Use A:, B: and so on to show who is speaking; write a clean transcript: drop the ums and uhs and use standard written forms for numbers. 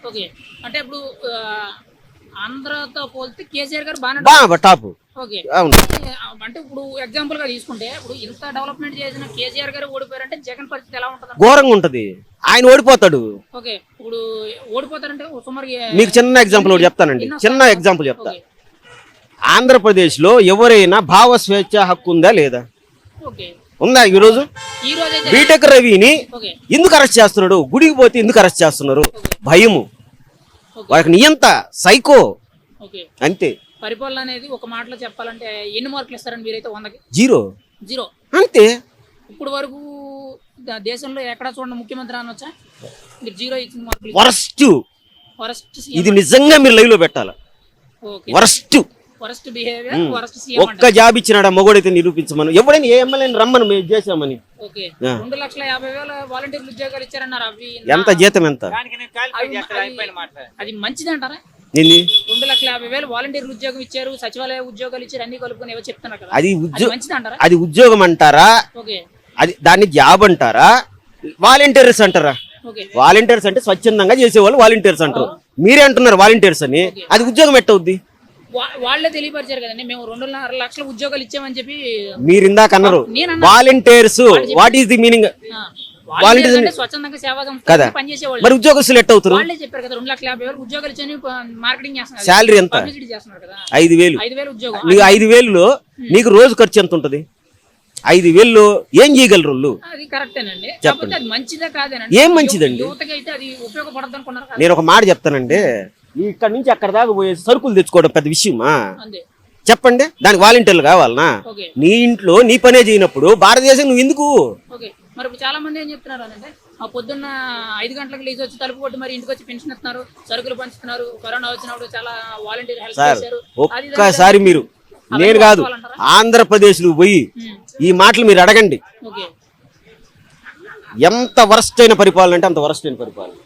A: Okay. అంటే ఇప్పుడు ఆంధ్రతో పోలిస్తే కేసీఆర్ గారు
B: టాప్.
A: ఓకే.
B: అవును.
A: అంటే ఇప్పుడు ఎగ్జాంపుల్‌గా తీసుకుంటే ఇప్పుడు ఇంత డెవలప్‌మెంట్ చేసిన కేసీఆర్ గారు ఓడిపోయారంటే జగన్ పరిస్థితి ఎలా ఉంటది?
B: ఘోరంగా ఉంటది. ఆయన ఓడిపోతాడు.
A: ఓకే. ఇప్పుడు ఓడిపోతారంటే సుమారుగా
B: మీకు చిన్న ఎగ్జాంపుల్ ఒకటి చెప్తానండి. చిన్న ఎగ్జాంపుల్ చెప్తా.
A: ఓకే.
B: ఆంధ్రప్రదేశ్లో ఎవరైనా భావ స్వేచ్ఛ హక్కు ఉందా లేదా?
A: ఓకే.
B: ఉందా ఈరోజు?
A: ఈ రోజైతే
B: బీటెక్ రవిని
A: ఓకే.
B: ఎందుకు అరెస్ట్ చేస్తున్నాడు? గుడికి పోతే ఎందుకు అరెస్ట్ చేస్తున్నారు? భయము. వాళ్ళకి నియంత సైకో
A: ఓకే.
B: అంతే.
A: పరిపాలన అనేది ఒక మాటలో చెప్పాలంటే ఎన్ని మార్కులు ఇస్తారండి మీరైతే 100కి? జీరో
B: అంతే.
A: ఇప్పుడు వరకు దేశంలో ఎక్కడ చూడండి ముఖ్యమంత్రి అనొచ్చా? మీరు జీరో ఇచ్చిన మార్కులు. వరస్ట్
B: ఇది నిజంగా మీరు లైవ్ లో పెట్టాలి.
A: Okay. Worst behaviour, worst CM
B: ఒక్క జాబ్ ఇచ్చినాడా మగోడైతే నిరూపించమను. ఎవడైనా ఏ ఎమ్మెల్యేని రమ్మని మేము చేసామని.
A: ఓకే. 2,50,000 వాలంటీర్లు ఉద్యోగాలు ఇచ్చారన్నారు. అవి
B: ఎంత జీతం ఎంత?
A: అది మంచిది అంటారా? 2,50,000 వాలంటీర్లు ఉద్యోగం ఇచ్చారు, సచివాలయ ఉద్యోగాలు ఇచ్చారు, అన్ని కలుపుకొని ఏవో చెప్తున్నారు కదా.
B: అది
A: మంచిది అంటారా?
B: అది ఉద్యోగం అంటారా?
A: ఓకే.
B: అది దాన్ని జాబ్ అంటారా? వాలంటీర్స్ అంటారా?
A: ఓకే.
B: వాలంటీర్స్ అంటే స్వచ్ఛందంగా చేసేవాళ్ళు వాలంటీర్స్ అంటారు. మీరే అంటున్నారు వాలంటీర్స్ అని. అది ఉద్యోగం ఎట్టవుద్ది?
A: వాళ్ళే తెలియపరిచారు కదండి, మేము 2.5 లక్షల ఉద్యోగాలు ఇచ్చామని చెప్పి.
B: మీరు ఇందాక అన్నారు volunteers. What is the meaning?
A: Volunteers స్వచ్ఛందంగా సేవా సంస్థ పనిచేసేవాళ్ళు.
B: మరి ఉద్యోగస్తులు ఎట్ట అవుతారు?
A: వాళ్ళే చెప్పారు కదా 2,50,000 ఉద్యోగాలు ఇచ్చని మార్కెటింగ్ చేస్తున్నారు.
B: శాలరీ ఎంత?
A: పబ్లిసిటీ చేస్తున్నారు కదా.
B: 5,000
A: ఉద్యోగం.
B: నీకు 5,000లో నీకు రోజు ఖర్చు ఎంత ఉంటది? 5,000లో ఏం చేయగలరు వాళ్ళు?
A: అది కరెక్టేనండి. కాకపోతే అది మంచిదే కాదేనండి?
B: ఏం మంచిదండి?
A: యువతకి అయితే అది ఉపయోగపడదు అనుకున్నారు.
B: నేను ఒక మాట చెప్తానండి. ఇక్కడ నుంచి అక్కడ దాకా పోయే సరుకులు తెచ్చుకోవడం పెద్ద విషయమా? చెప్పండి. దానికి వాలంటీర్లు కావాలనా? నీ ఇంట్లో నీ పనే చేయనప్పుడు భారతదేశం నువ్వు ఎందుకు?
A: మరి చాలా మంది ఏం చెప్తున్నారు అంటే పొద్దున్న 5 గంటలకు లేచి వచ్చి తలుపు కొట్టి మరి ఇంటికి వచ్చి పెన్షన్ ఇస్తున్నారు, సరుకులు పంచుతున్నారు. కరోనా వచ్చినప్పుడు చాలా వాలంటీర్ హెల్ప్ చేశారు.
B: ఒక్కసారి మీరు, నేను కాదు, ఆంధ్రప్రదేశ్ లో పోయి ఈ మాటలు మీరు అడగండి. ఎంత వరస్ట్ అయిన పరిపాలన అంటే అంత వరస్ట్ అయిన పరిపాలన.